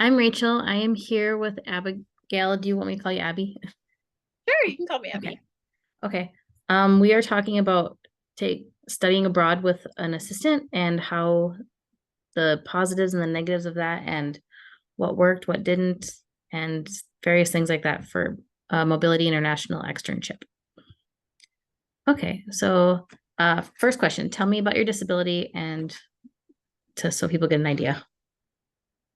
I'm Rachel. I am here with Abigail. Do you want me to call you Abby? Sure, you can call me Okay. Abby. Okay. We are talking about take studying abroad with an assistant and how the positives and the negatives of that and what worked, what didn't, and various things like that for Mobility International externship. Okay, so first question, tell me about your disability and so people get an idea.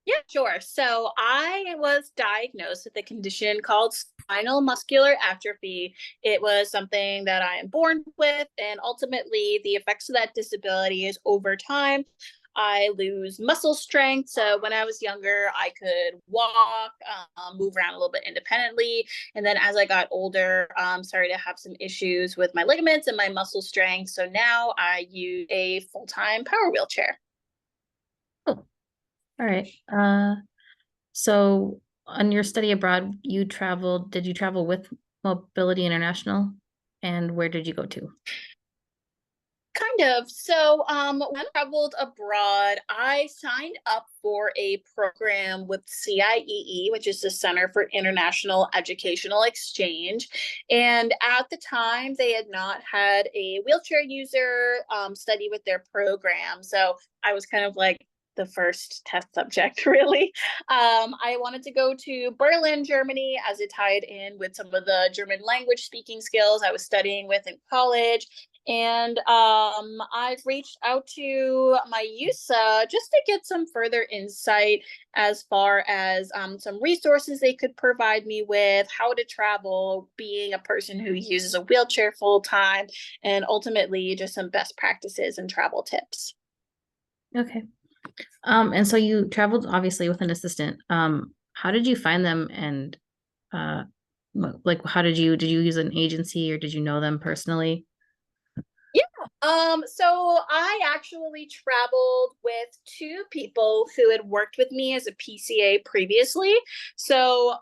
Yeah, sure. So I was diagnosed with a condition called spinal muscular atrophy. It was something that I am born with, and ultimately, the effects of that disability is over time. I lose muscle strength. So when I was younger, I could walk, move around a little bit independently. And then as I got older, started to have some issues with my ligaments and my muscle strength. So now I use a full-time power wheelchair. Oh, all right. So on your study abroad, did you travel with Mobility International? And where did you go to? Kind of. So, when I traveled abroad, I signed up for a program with CIEE, which is the Center for International Educational Exchange. And at the time, they had not had a wheelchair user study with their program. So I was kind of like the first test subject, really. I wanted to go to Berlin, Germany, as it tied in with some of the German language speaking skills I was studying with in college. And I've reached out to MIUSA just to get some further insight as far as some resources they could provide me with, how to travel, being a person who uses a wheelchair full time, and ultimately just some best practices and travel tips. Okay. And so you traveled obviously with an assistant. How did you find them and uh like how did you use an agency or did you know them personally? Yeah. So I actually traveled with two people who had worked with me as a PCA previously. So,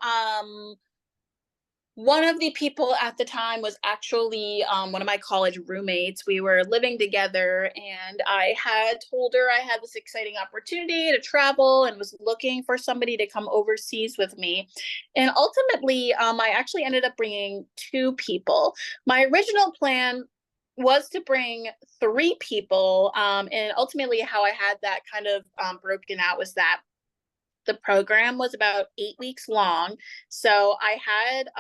one of the people at the time was actually one of my college roommates. We were living together, and I had told her I had this exciting opportunity to travel and was looking for somebody to come overseas with me. And ultimately, I actually ended up bringing two people. My original plan was to bring three people, and ultimately, how I had that kind of broken out was that the program was about 8 weeks long. So I had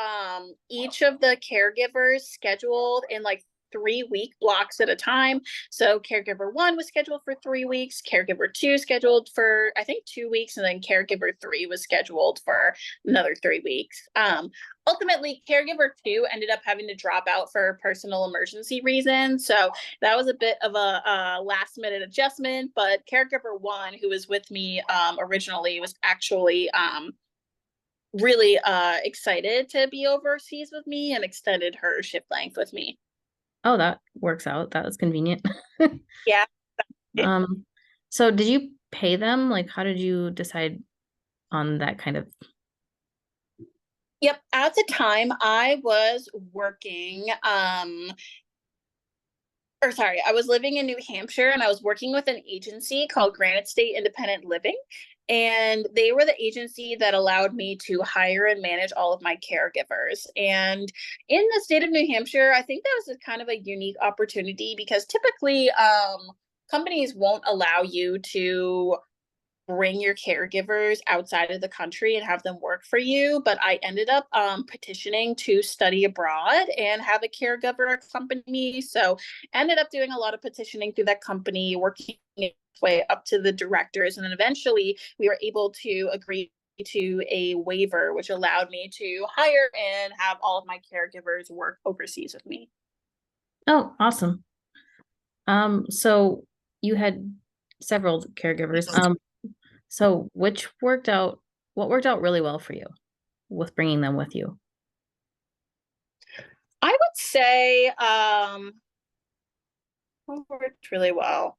each of the caregivers scheduled in like 3 week blocks at a time. So caregiver one was scheduled for 3 weeks, caregiver two scheduled for I think 2 weeks, and then caregiver three was scheduled for another 3 weeks. Ultimately, caregiver two ended up having to drop out for personal emergency reasons. So that was a bit of a last minute adjustment. But caregiver one, who was with me originally, was actually really excited to be overseas with me and extended her shift length with me. Oh, that works out. That was convenient. Yeah. Um, so did you pay them? Like how did you decide on that kind of Yep. At the time, I was working or sorry, I was living in New Hampshire and I was working with an agency called Granite State Independent Living. And they were the agency that allowed me to hire and manage all of my caregivers. And in the state of New Hampshire, I think that was a kind of a unique opportunity because typically companies won't allow you to bring your caregivers outside of the country and have them work for you. But I ended up petitioning to study abroad and have a caregiver accompany me. So ended up doing a lot of petitioning through that company, working its way up to the directors. And then eventually we were able to agree to a waiver, which allowed me to hire and have all of my caregivers work overseas with me. Oh, awesome. So you had several caregivers. So what worked out really well for you with bringing them with you? I would say worked really well.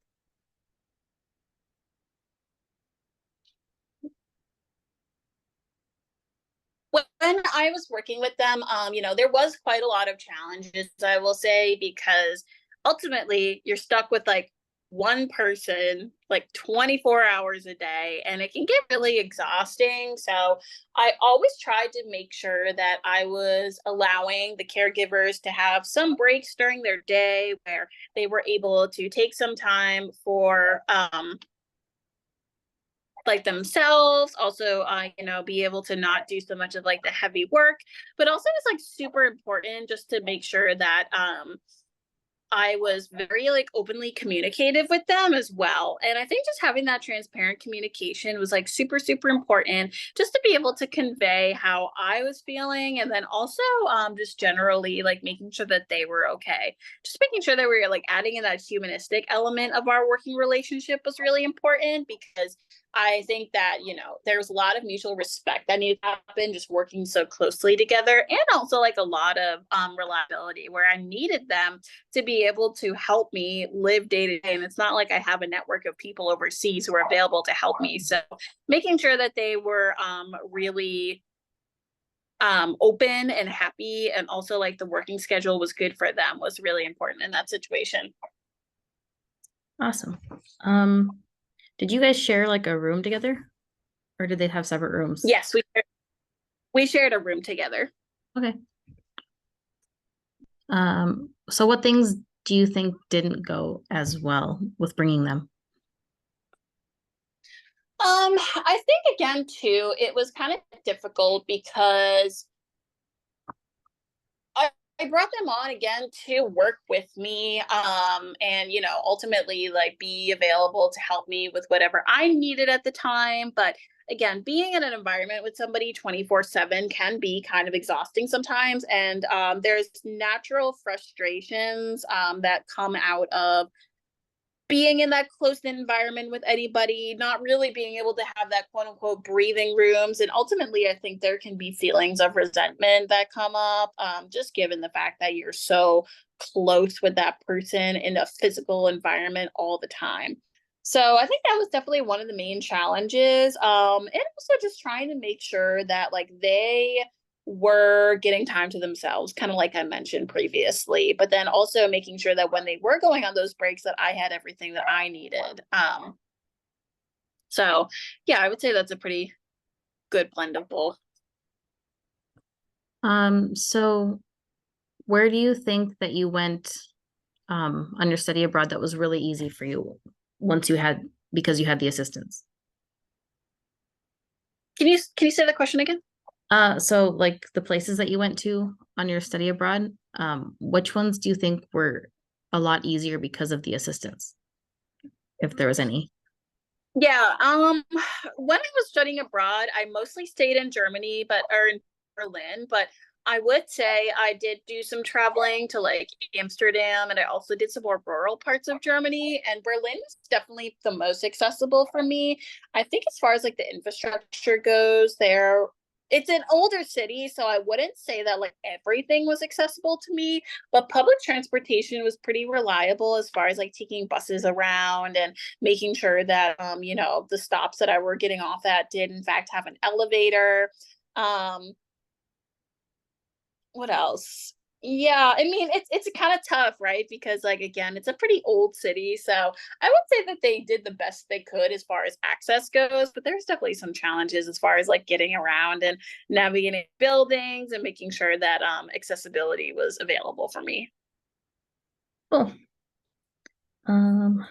When I was working with them, there was quite a lot of challenges, I will say, because ultimately you're stuck with like one person like 24 hours a day, and it can get really exhausting. So I always tried to make sure that I was allowing the caregivers to have some breaks during their day where they were able to take some time for like themselves, also be able to not do so much of like the heavy work, but also it's like super important just to make sure that I was very like openly communicative with them as well. And I think just having that transparent communication was like super, super important just to be able to convey how I was feeling. And then also just generally like making sure that they were okay. Just making sure that we were like adding in that humanistic element of our working relationship was really important, because I think that, there's a lot of mutual respect that needs to happen just working so closely together, and also like a lot of reliability where I needed them to be able to help me live day to day. And it's not like I have a network of people overseas who are available to help me. So making sure that they were really open and happy, and also like the working schedule was good for them, was really important in that situation. Awesome. Did you guys share like a room together, or did they have separate rooms? Yes, we shared a room together. Okay. So what things do you think didn't go as well with bringing them? I think again too, it was kind of difficult because I brought them on again to work with me, and ultimately like be available to help me with whatever I needed at the time. But again, being in an environment with somebody 24/7 can be kind of exhausting sometimes, and there's natural frustrations that come out of being in that close knit environment with anybody, not really being able to have that quote unquote breathing rooms. And ultimately, I think there can be feelings of resentment that come up, just given the fact that you're so close with that person in a physical environment all the time. So I think that was definitely one of the main challenges. And also just trying to make sure that like they were getting time to themselves, kind of like I mentioned previously, but then also making sure that when they were going on those breaks that I had everything that I needed. So yeah, I would say that's a pretty good blend of both. So where do you think that you went on your study abroad that was really easy for you once you had because you had the assistance? Can you say the question again? So like the places that you went to on your study abroad, which ones do you think were a lot easier because of the assistance, if there was any? Yeah, when I was studying abroad, I mostly stayed in Germany, or in Berlin, but I would say I did do some traveling to like Amsterdam, and I also did some more rural parts of Germany, and Berlin is definitely the most accessible for me. I think as far as like the infrastructure goes there, it's an older city, so I wouldn't say that like everything was accessible to me, but public transportation was pretty reliable as far as like taking buses around and making sure that the stops that I were getting off at did in fact have an elevator. Um, what else? Yeah, I mean it's kind of tough, right? Because like again, it's a pretty old city, so I would say that they did the best they could as far as access goes, but there's definitely some challenges as far as like getting around and navigating buildings and making sure that accessibility was available for me. Cool. Um,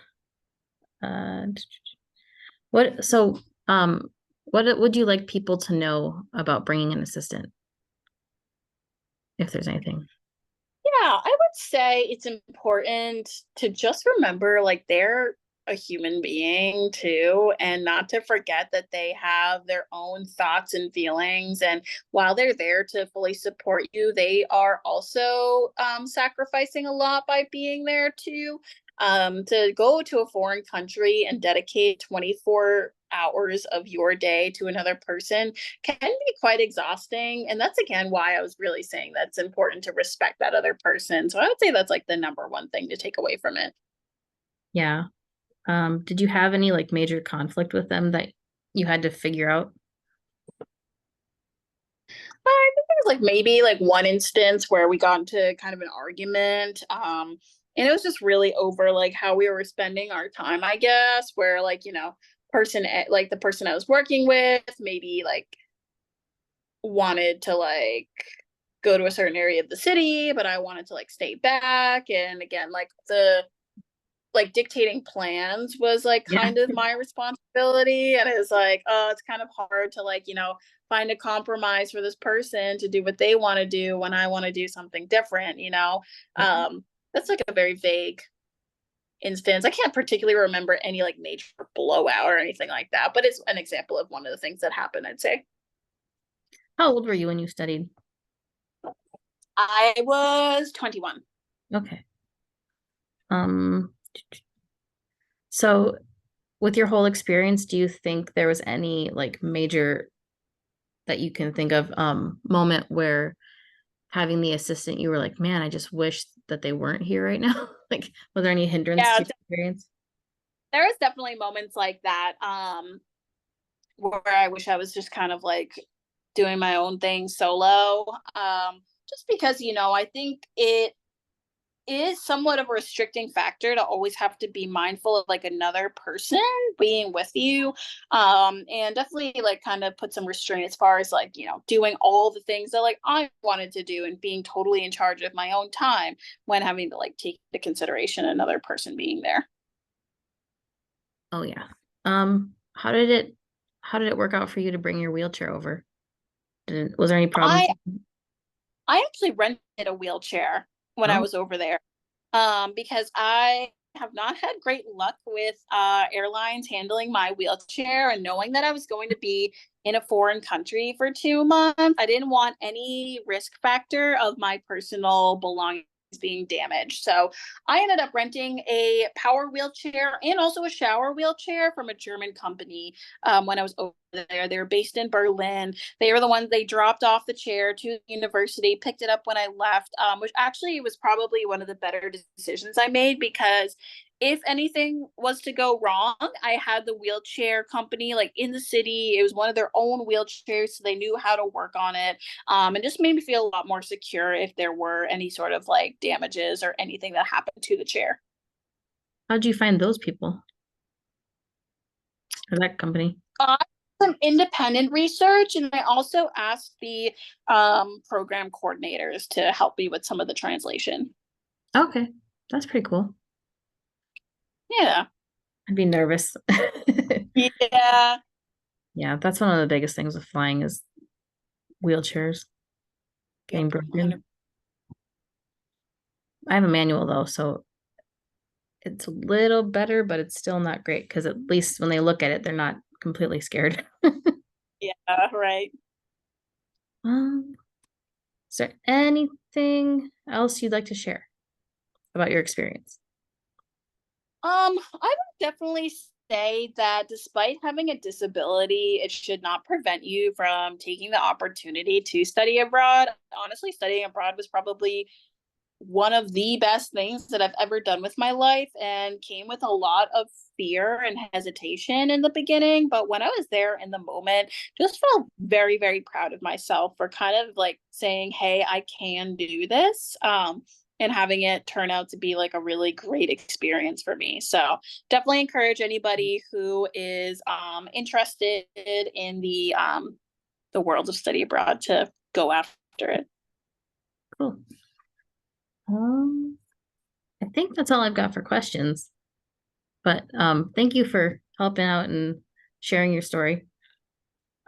uh, what so what would you like people to know about bringing an assistant, if there's anything? Yeah, I would say it's important to just remember like they're a human being too, and not to forget that they have their own thoughts and feelings. And while they're there to fully support you, they are also sacrificing a lot by being there too. To go to a foreign country and dedicate 24 hours of your day to another person can be quite exhausting. And that's again why I was really saying that it's important to respect that other person. So I would say that's like the number one thing to take away from it. Yeah. Did you have any like major conflict with them that you had to figure out? I think there was like maybe like one instance where we got into kind of an argument. And it was just really over like how we were spending our time, I guess, where like, like the person I was working with maybe like wanted to like go to a certain area of the city, but I wanted to like stay back. And again, like the like dictating plans was like Yeah. kind of my responsibility. And it's like, oh, it's kind of hard to like, find a compromise for this person to do what they want to do when I want to do something different. That's like a very vague instance. I can't particularly remember any like major blowout or anything like that, but it's an example of one of the things that happened, I'd say. How old were you when you studied? I was 21. Okay. Um, so with your whole experience, do you think there was any like major that you can think of moment where having the assistant you were like, man, I just wish that they weren't here right now? Like, was there any hindrance Yeah, to your experience? there was definitely moments like that, where I wish I was just kind of like doing my own thing solo. Just because, I think it is somewhat of a restricting factor to always have to be mindful of like another person being with you. And definitely like kind of put some restraint as far as like, doing all the things that like I wanted to do and being totally in charge of my own time when having to like take into consideration another person being there. Oh yeah. How did it work out for you to bring your wheelchair over? Was there any problems? I I actually rented a wheelchair when I Oh, was over there, because I have not had great luck with airlines handling my wheelchair, and knowing that I was going to be in a foreign country for 2 months, I didn't want any risk factor of my personal belongings being damaged. So I ended up renting a power wheelchair and also a shower wheelchair from a German company, when I was over there. They were based in Berlin. They were the ones they dropped off the chair to the university, picked it up when I left, which actually was probably one of the better decisions I made, because if anything was to go wrong, I had the wheelchair company like in the city. It was one of their own wheelchairs, so they knew how to work on it, and just made me feel a lot more secure if there were any sort of like damages or anything that happened to the chair. how'd you find those people or that company? Some independent research, and I also asked the program coordinators to help me with some of the translation. Okay, that's pretty cool. Yeah. I'd be nervous. Yeah. Yeah, that's one of the biggest things with flying is wheelchairs Yep. getting 100. broken. I have a manual though, so it's a little better, but it's still not great because at least when they look at it, they're not completely scared. Yeah, right. Um, is there anything else you'd like to share about your experience? I would definitely say that despite having a disability, it should not prevent you from taking the opportunity to study abroad. Honestly, studying abroad was probably one of the best things that I've ever done with my life, and came with a lot of fear and hesitation in the beginning. But when I was there in the moment, just felt very, very proud of myself for kind of like saying, hey, I can do this. And having it turn out to be like a really great experience for me. So definitely encourage anybody who is interested in the world of study abroad to go after it. Cool. Um, I think that's all I've got for questions. But thank you for helping out and sharing your story.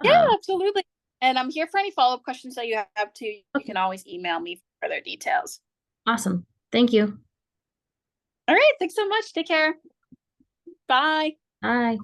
Yeah, Um, absolutely. And I'm here for any follow-up questions that you have too. You okay, can always email me for further details. awesome. Thank you. All right. Thanks so much. Take care. Bye. Bye.